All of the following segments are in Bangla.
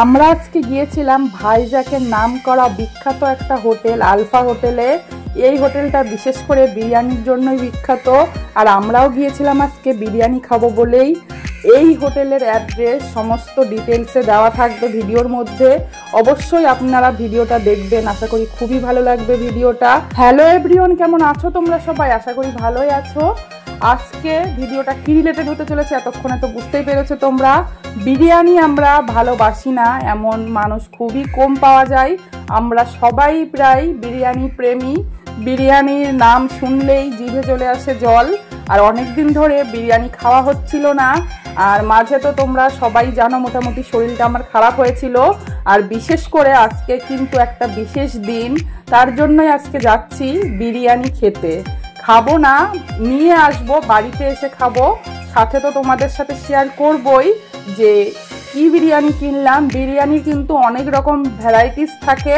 আমরা আজকে গিয়েছিলাম ভাইজ্যাকের নাম করা বিখ্যাত একটা হোটেল আলফা হোটেলে। এই হোটেলটা বিশেষ করে বিরিয়ানির জন্যই বিখ্যাত, আর আমরাও গিয়েছিলাম আজকে বিরিয়ানি খাবো বলেই। এই হোটেলের অ্যাড্রেস সমস্ত ডিটেলসে দেওয়া থাকবে ভিডিওর মধ্যে, অবশ্যই আপনারা ভিডিওটা দেখবেন। আশা করি খুবই ভালো লাগবে ভিডিওটা। হ্যালো এভরিওয়ান, কেমন আছো তোমরা সবাই? আশা করি ভালোই আছো। আজকে ভিডিওটা কি রিলেটেড হতে চলেছে এতক্ষণে তো বুঝতেই পেরেছো তোমরা। বিরিয়ানি আমরা ভালোবাসি না এমন মানুষ খুবই কম পাওয়া যায়। আমরা সবাই প্রায় বিরিয়ানি প্রেমী। বিরিয়ানির নাম শুনলেই জিভে চলে আসে জল। আর অনেক দিন ধরে বিরিয়ানি খাওয়া হচ্ছিল না, আর মাঝে তো তোমরা সবাই জানো মোটামুটি শরীরটা আমার খারাপ হয়েছিল। আর বিশেষ করে আজকে কিন্তু একটা বিশেষ দিন, তার জন্যই আজকে যাচ্ছি বিরিয়ানি খেতে। খাবো না, নিয়ে আসবো, বাড়িতে এসে খাবো। সাথে তো তোমাদের সাথে শেয়ার করবই যে কি বিরিয়ানি কিনলাম। বিরিয়ানির কিন্তু অনেক রকম ভ্যারাইটিস থাকে।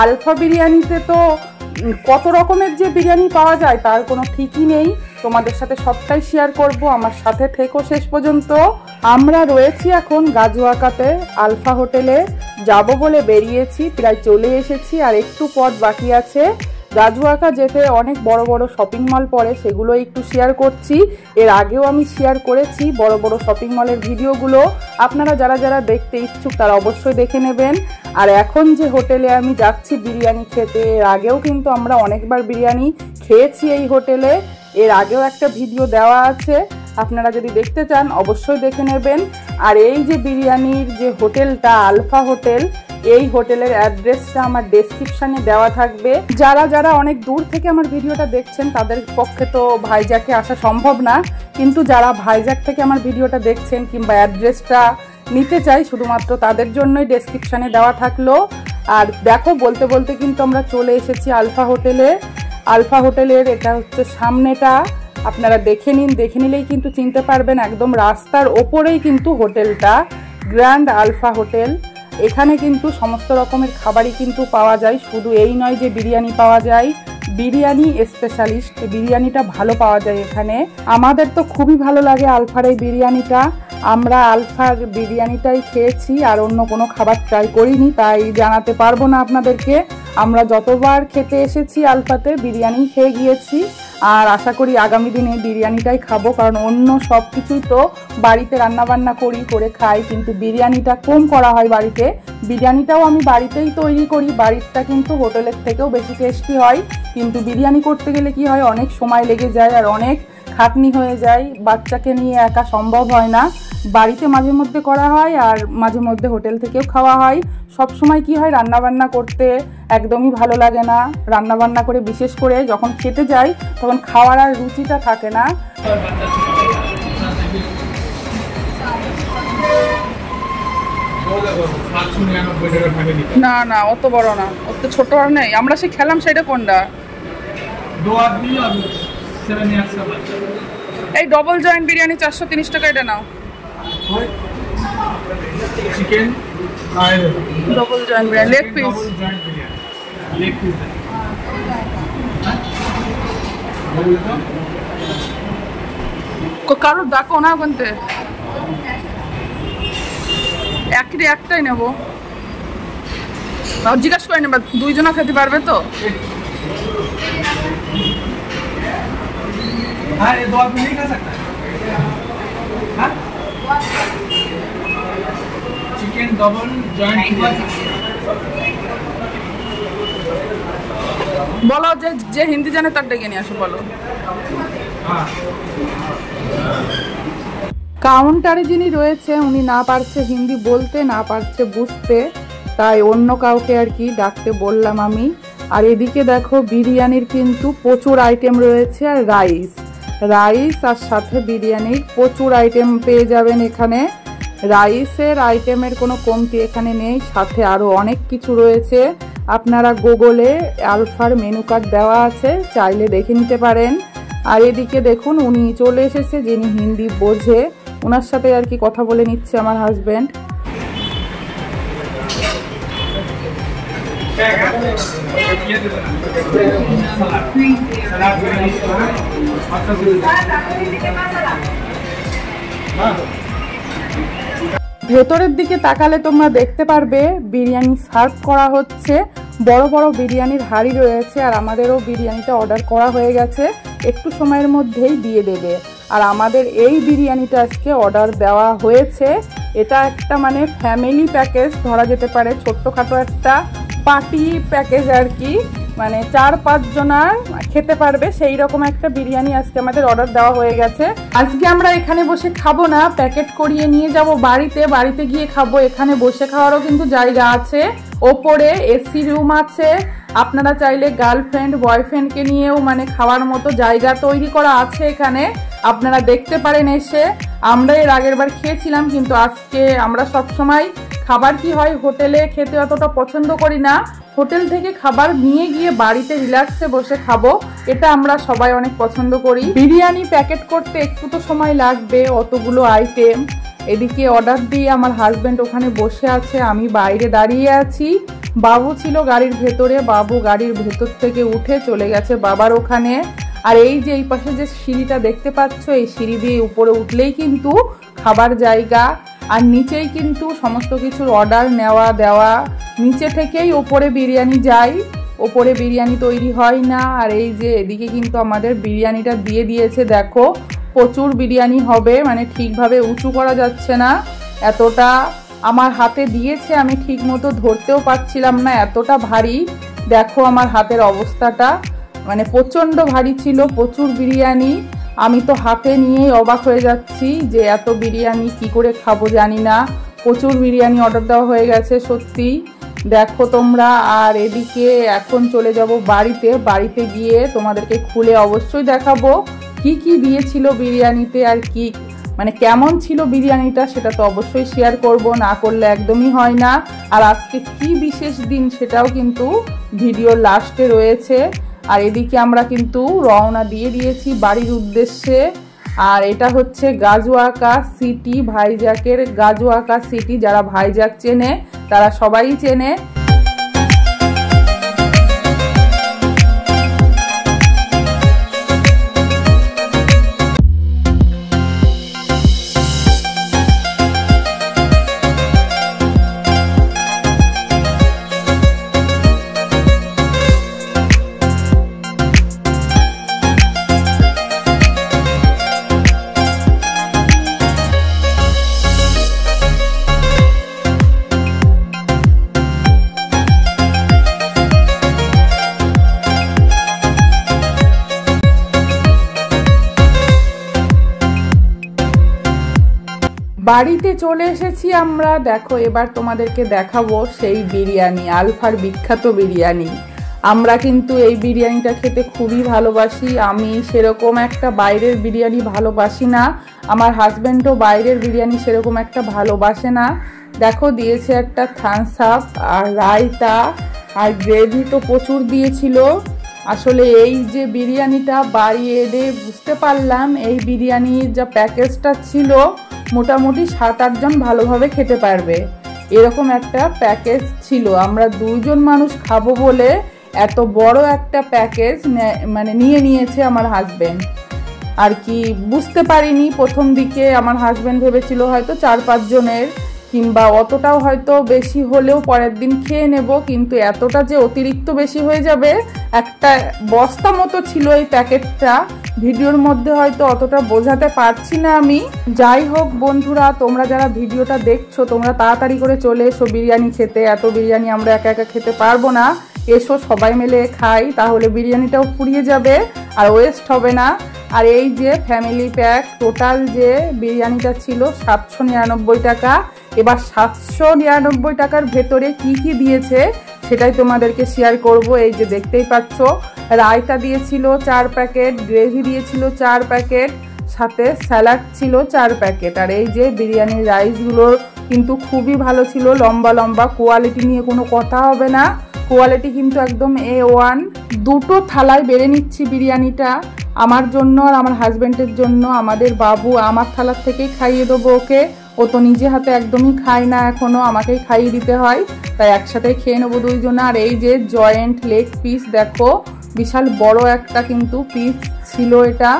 আলফা বিরিয়ানিতে তো কত রকমের যে বিরিয়ানি পাওয়া যায় তার কোনো ঠিকই নেই। তোমাদের সাথে সবটাই শেয়ার করব, আমার সাথে থেকো শেষ পর্যন্ত। আমরা রয়েছি এখন গাজুয়াকাতে আলফা হোটেলে, যাব বলে বেরিয়েছি, প্রায় চলে এসেছি, আর একটু পথ বাকি আছে। গাজুয়াকা যেতে অনেক বড় বড় শপিং মল পড়ে, সেগুলো একটু শেয়ার করছি। এর আগেও আমি শেয়ার করেছি বড় বড় শপিং মলের ভিডিওগুলো, আপনারা যারা যারা দেখতে ইচ্ছুক তারা অবশ্যই দেখে নেবেন। আর এখন যে হোটেলে আমি যাচ্ছি বিরিয়ানি খেতে, এর আগেও কিন্তু আমরা অনেকবার বিরিয়ানি খেয়েছি এই হোটেলে। এর আগেও একটা ভিডিও দেওয়া আছে, আপনারা যদি দেখতে চান অবশ্যই দেখে নেবেন। আর এই যে বিরিয়ানির যে হোটেলটা আলফা হোটেল, এই হোটেলের অ্যাড্রেসটা আমার ডেসক্রিপশানে দেওয়া থাকবে। যারা যারা অনেক দূর থেকে আমার ভিডিওটা দেখছেন তাদের পক্ষে তো ভাইজ্যাকে আসা সম্ভব না, কিন্তু যারা ভাইজ্যাক থেকে আমার ভিডিওটা দেখছেন কিংবা অ্যাড্রেসটা নিতে চাই, শুধুমাত্র তাদের জন্যই ডেসক্রিপশানে দেওয়া থাকলো। আর দেখো, বলতে বলতে কিন্তু আমরা চলে এসেছি আলফা হোটেলে। আলফা হোটেলের এটা হচ্ছে সামনেটা, আপনারা দেখে নিন, দেখে নিলেই কিন্তু চিনতে পারবেন। একদম রাস্তার ওপরেই কিন্তু হোটেলটা, গ্র্যান্ড আলফা হোটেল। এখানে কিন্তু সমস্ত রকমের খাবারই কিন্তু পাওয়া যায়, শুধু এই নয় যে বিরিয়ানি পাওয়া যায়। বিরিয়ানি স্পেশালিস্ট, বিরিয়ানিটা ভালো পাওয়া যায় এখানে। আমাদের তো খুবই ভালো লাগে আলফার এই বিরিয়ানিটা। আমরা আলফার বিরিয়ানিটাই খেয়েছি, আর অন্য কোনো খাবার ট্রাই করিনি, তাই জানাতে পারবো না আপনাদেরকে। আমরা যতবার খেতে এসেছি আলফাতে বিরিয়ানি খেয়ে গিয়েছি, আর আশা করি আগামী দিনে বিরিয়ানিটাই খাবো, কারণ অন্য সব কিছুই তো বাড়িতে রান্নাবান্না করে খাই, কিন্তু বিরিয়ানিটা কম করা হয় বাড়িতে। বিরিয়ানিটাও আমি বাড়িতেই তৈরি করি, বাড়িরটা কিন্তু হোটেলের থেকেও বেশি টেস্টি হয়। কিন্তু বিরিয়ানি করতে গেলে কি হয়, অনেক সময় লেগে যায় আর অনেক খাটনি হয়ে যায়, বাচ্চাকে নিয়ে একা সম্ভব হয় না। বাড়িতে মাঝে মধ্যে করা হয়, আর মাঝে মধ্যে হোটেল থেকেও খাওয়া হয়। সব সময় কি হয়, রান্নাবান্না করতে একদমই ভালো লাগে না। রান্নাবান্না করে বিশেষ করে যখন খেতে যাই তখন খাওয়ার আর রুচিটা থাকে না। না না, অত বড় না, অত ছোট আর নেই। আমরা সে খেলাম সেটা কোনটা? এই ডবল জয়েন্ট বিরিয়ানি 430 টাকা, এটা নাও। Chicken double joint biryani, leg piece. কারোর ডাকো না বলতে, একটাই নেবো। জিজ্ঞাসা করে নেবা দুইজনা খেতে পারবে তো? चिकन डबल जॉइंट বলো, যে হিন্দি জানে তার ডেকে নিয়ে আসো, বলো। কাউন্টারে যিনি রয়েছে উনি না পারছে হিন্দি বলতে, না পারছে বুঝতে, তাই অন্য কাউকে আর কি ডাকতে বললাম আমি। আর এদিকে দেখো বিরিয়ানির কিন্তু প্রচুর আইটেম রয়েছে, আর রাইস আর সাথে বিরিয়ানির প্রচুর আইটেম পেয়ে যাবেন এখানে। রাইসের আইটেমের কোনো কমতি এখানে নেই, সাথে আরও অনেক কিছু রয়েছে। আপনারা গুগলে আলফার মেনু কার্ড দেওয়া আছে, চাইলে দেখে নিতে পারেন। আর এদিকে দেখুন উনি চলে এসেছে, যিনি হিন্দি বোঝে, ওনার সাথে আর কি কথা বলে নিচ্ছে আমার হাজব্যান্ড। ভেতরের দিকে তাকালে তোমরা দেখতে পারবে বিরিয়ানি সার্ভ করা হচ্ছে। বড় বড় বিরিয়ানির হাঁড়ি রয়েছে আর আমাদেরও বিরিয়ানিটা অর্ডার করা হয়ে গেছে, একটু সময়ের মধ্যেই দিয়ে দেবে। আর আমাদের এই বিরিয়ানিটা আজকে অর্ডার দেওয়া হয়েছে। এটা একটা মানে ফ্যামিলি প্যাকেজ ধরা যেতে পারে, ছোট্টখাটো একটা পার্টি প্যাকেজ আর কি, মানে 4-5 জনার খেতে পারবে সেই রকম একটা বিরিয়ানি আজকে আমাদের অর্ডার দেওয়া হয়ে গেছে। আজকে আমরা এখানে বসে খাবো না, প্যাকেট করিয়ে নিয়ে যাব বাড়িতে গিয়ে খাবো। এখানে বসে খাওয়ারও কিন্তু জায়গা আছে, ওপরে এসি রুম আছে। আপনারা চাইলে গার্লফ্রেন্ড বয়ফ্রেন্ডকে নিয়েও মানে খাওয়ার মতো জায়গা তৈরি করা আছে এখানে, আপনারা দেখতে পারেন এসে। আমরা এর আগের বার খেয়েছিলাম, কিন্তু আজকে আমরা সবসময় খাবার কি হয় হোটেলে খেতে অতটা পছন্দ করি না, হোটেল থেকে খাবার নিয়ে গিয়ে বাড়িতে রিল্যাক্সে বসে খাবো, এটা আমরা সবাই অনেক পছন্দ করি। বিরিয়ানি প্যাকেট করতে একটু তো সময় লাগবে, অতগুলো আইটেম। এদিকে অর্ডার দিয়ে আমার হাজব্যান্ড ওখানে বসে আছে, আমি বাইরে দাঁড়িয়ে আছি। বাবু ছিল গাড়ির ভেতরে, বাবু গাড়ির ভেতর থেকে উঠে চলে গেছে বাবার ওখানে। আর এই যে এই পাশে যে সিঁড়িটা দেখতে পাচ্ছ, এই সিঁড়ি দিয়ে উপরে উঠলেই কিন্তু খাবার জায়গা, আর নিচেই কিন্তু সমস্ত কিছুর অর্ডার নেওয়া দেওয়া। নিচে থেকেই ওপরে বিরিয়ানি যায়, ওপরে বিরিয়ানি তৈরি হয় না। আর এই যে এদিকে কিন্তু আমাদের বিরিয়ানিটা দিয়ে দিয়েছে, দেখো প্রচুর বিরিয়ানি হবে, মানে ঠিকভাবে উঁচু করা যাচ্ছে না, এতটা আমার হাতে দিয়েছে, আমি ঠিক মতো ধরতেও পারছিলাম না, এতটা ভারী। দেখো আমার হাতের অবস্থাটা, মানে প্রচণ্ড ভারী ছিল, প্রচুর বিরিয়ানি। আমি তো হাতে নিয়েই অবাক হয়ে যাচ্ছি যে এত বিরিয়ানি কি করে খাবো জানি না। প্রচুর বিরিয়ানি অর্ডার দেওয়া হয়ে গেছে সত্যি, দেখো তোমরা। আর এদিকে এখন চলে যাব বাড়িতে গিয়ে তোমাদেরকে খুলে অবশ্যই দেখাবো কি কি দিয়েছিল বিরিয়ানিতে, আর কি মানে কেমন ছিল বিরিয়ানিটা, সেটা তো অবশ্যই শেয়ার করব, না করলে একদমই হয় না। আর আজকে কি বিশেষ দিন সেটাও কিন্তু ভিডিওর লাস্টে রয়েছে। আর এদিকে আমরা কিন্তু রওনা দিয়ে দিয়েছি বাড়ির উদ্দেশ্যে। আর এটা হচ্ছে গাজুয়াকা সিটি, ভাইজ্যাকের গাজুয়াকা সিটি, যারা ভাইজ্যাক চেনে তারা সবাই চেনে। বাড়িতে চলে এসেছি আমরা, দেখো এবার তোমাদেরকে দেখাবো সেই বিরিয়ানি, আলফার বিখ্যাত বিরিয়ানি। আমরা কিন্তু এই বিরিয়ানিটা খেতে খুবই ভালোবাসি, আমি সেরকম একটা বাইরের বিরিয়ানি ভালোবাসি না, আমার হাজব্যান্ডও বাইরের বিরিয়ানি সেরকম একটা ভালোবাসে না। দেখো দিয়েছে একটা থামস আপ আর রায়তা, আর গ্রেভি তো প্রচুর দিয়েছিল। আসলে এই যে বিরিয়ানিটা বাড়ি এনে বুঝতে পারলাম এই বিরিয়ানির যা প্যাকেজটা ছিল মোটামুটি 7-8 জন ভালোভাবে খেতে পারবে, এরকম একটা প্যাকেজ ছিল। আমরা 2 জন মানুষ খাবো বলে এত বড় একটা প্যাকেজ মানে নিয়েছে আমার হাজব্যান্ড। আর কি বুঝতে পারিনি প্রথম দিকে, আমার হাজব্যান্ড ভেবেছিল হয়তো 4-5 জনের, কিংবা অতটাও হয়তো বেশি হলেও পরের দিন খেয়ে নেব, কিন্তু এতটা যে অতিরিক্ত বেশি হয়ে যাবে, একটা বস্তা মতো ছিল এই প্যাকেটটা, ভিডিওর মধ্যে হয়তো অতটা বোঝাতে পারছি না আমি। যাই হোক বন্ধুরা, তোমরা যারা ভিডিওটা দেখছো তোমরা তাড়াতাড়ি করে চলে এসো বিরিয়ানি খেতে, এত বিরিয়ানি আমরা একা একা খেতে পারবো না, এসো সবাই মিলে খাই, তাহলে বিরিয়ানিটাও ফুরিয়ে যাবে আর ওয়েস্ট হবে না। আর এই যে ফ্যামিলি প্যাক টোটাল যে বিরিয়ানিটা ছিল 799 টাকা। এবার 799 টাকার ভেতরে কি কি দিয়েছে সেটাই তোমাদেরকে শেয়ার করব। এই যে দেখতেই পাচ্ছ, রায়তা দিয়েছিল 4 প্যাকেট, গ্রেভি দিয়েছিল 4 প্যাকেট, সাথে স্যালাড ছিল 4 প্যাকেট। আর এই যে বিরিয়ানির রাইসগুলো কিন্তু খুবই ভালো ছিল, লম্বা লম্বা, কোয়ালিটি নিয়ে কোনো কথা হবে না, কোয়ালিটি কিন্তু একদম A1। দুটো থালায় বেড়ে নিচ্ছি বিরিয়ানিটা আমার জন্য আর আমার হাজব্যান্ডের জন্য। আমাদের বাবু আমার থালার থেকেই খাইয়ে দেবো ওকে, ও তো নিজে হাতে একদমই খায় না এখনো, আমাকেই খাইয়ে দিতে হয়, তাই একসাথে খেয়ে নেবো 2 জন। আর এই যে জয়েন্ট লেগ পিস, দেখো বিশাল বড় একটা কিন্তু পিস ছিল এটা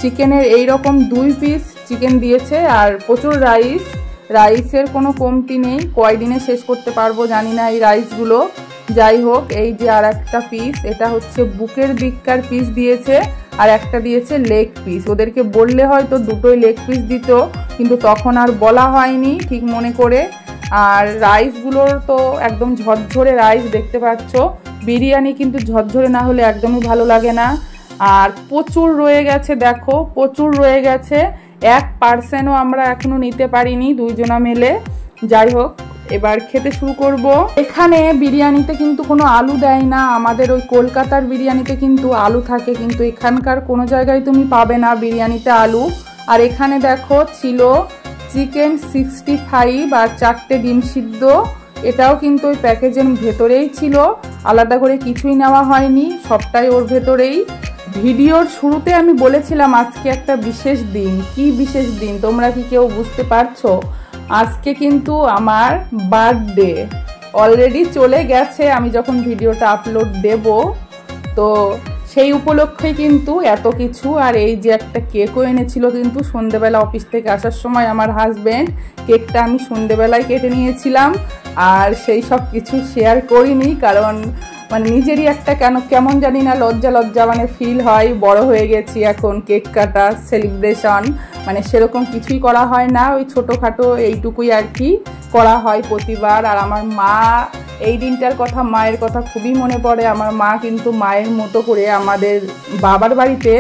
চিকেনের, এইরকম 2 পিস চিকেন দিয়েছে আর প্রচুর রাইস, রাইসের কোনো কমতি নেই, কয়দিনে শেষ করতে পারবো জানি না এই রাইসগুলো। যাই হোক, এই যে আর একটা পিস, এটা হচ্ছে বুকের দিককার পিস দিয়েছে, আর একটা দিয়েছে লেগ পিস। ওদেরকে বললে হয়তো দুটোই লেগ পিস দিত, কিন্তু তখন আর বলা হয়নি ঠিক মনে করে। আর রাইসগুলোর তো একদম ঝরঝরে রাইস, দেখতে পাচ্ছ। বিরিয়ানি কিন্তু ঝরঝরে না হলে একদমই ভালো লাগে না। আর প্রচুর রয়ে গেছে, দেখো প্রচুর রয়ে গেছে, 1%ও আমরা এখনো নিতে পারিনি দুইজনা মিলে। যাই হোক, এবার খেতে শুরু করব। এখানে বিরিয়ানিতে কিন্তু কোনো আলু দেয় না, আমাদের ওই কলকাতার বিরিয়ানিতে কিন্তু আলু থাকে, কিন্তু এখানকার কোনো জায়গায় তুমি পাবে না বিরিয়ানিতে আলু। আর এখানে দেখো ছিল চিকেন 65 আর 4টে ডিম সিদ্ধ, এটাও কিন্তু ওই প্যাকেজের ভেতরেই ছিল, আলাদা করে কিছুই নেওয়া হয়নি, সবটাই ওর ভেতরেই। ভিডিওর শুরুতে আমি বলেছিলাম আজকে একটা বিশেষ দিন। কি বিশেষ দিন তোমরা কি কেউ বুঝতে পারছো? আজকে কিন্তু আমার বার্থডে। অলরেডি চলে গেছে আমি যখন ভিডিওটা আপলোড দেব, তো সেই উপলক্ষে কিন্তু এত কিছু। আর এই যে একটা কেকও এনেছিল কিন্তু সন্ধেবেলা অফিস থেকে আসার সময় আমার হাজব্যান্ড, কেকটা আমি সন্ধেবেলায় কেটে নিয়েছিলাম। আর সেই সব কিছু শেয়ার করিনি, কারণ মানে নিজেরই একটা কেমন জানি না লজ্জা মানে ফিল হয়। বড় হয়ে গেছি এখন, কেক কাটা সেলিব্রেশন মানে সেরকম কিছুই করা হয় না, ওই ছোটোখাটো এইটুকুই আর কি করা হয় প্রতিবার। আর আমার মা, এই দিনটার কথা, মায়ের কথা খুবই মনে পড়ে। আমার মা কিন্তু মায়ের মতো করে আমাদের বাবার বাড়িতে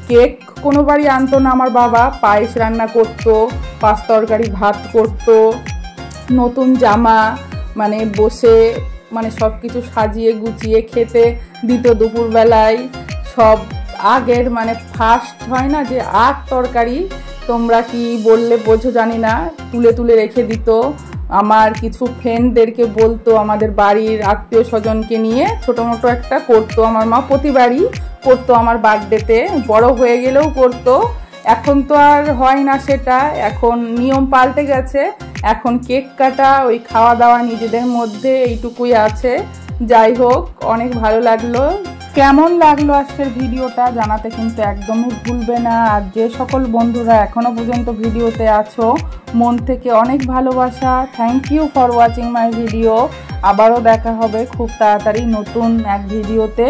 কেক কোনোবারই আনতো না। আমার বাবা পায়েস রান্না করতো, 5 তরকারি ভাত করতো, নতুন জামা মানে বসে মানে সব কিছু সাজিয়ে গুছিয়ে খেতে দিত দুপুরবেলায়। সব আগের মানে ফার্স্ট হয় না যে তরকারি, তোমরা কি বললে বোঝো জানি না, তুলে তুলে রেখে দিত। আমার কিছু ফ্রেন্ডদেরকে বলতো, আমাদের বাড়ির আত্মীয় স্বজনকে নিয়ে ছোটো মোটো একটা করতো। আমার মা প্রতিবারই করতো আমার বার্থডেতে, বড় হয়ে গেলেও করতো। এখন তো আর হয় না সেটা, এখন নিয়ম পাল্টে গেছে। এখন কেক কাটা, ওই খাওয়া দাওয়া নিজেদের মধ্যে এইটুকুই আছে। যাই হোক, অনেক ভালো লাগলো। কেমন লাগলো আজকের ভিডিওটা জানাতে কিন্তু একদমই ভুলবে না। আর যে সকল বন্ধুরা এখনও পর্যন্ত ভিডিওতে আছো, মন থেকে অনেক ভালোবাসা। Thank you for watching my video. আবারও দেখা হবে খুব তাড়াতাড়ি নতুন এক ভিডিওতে।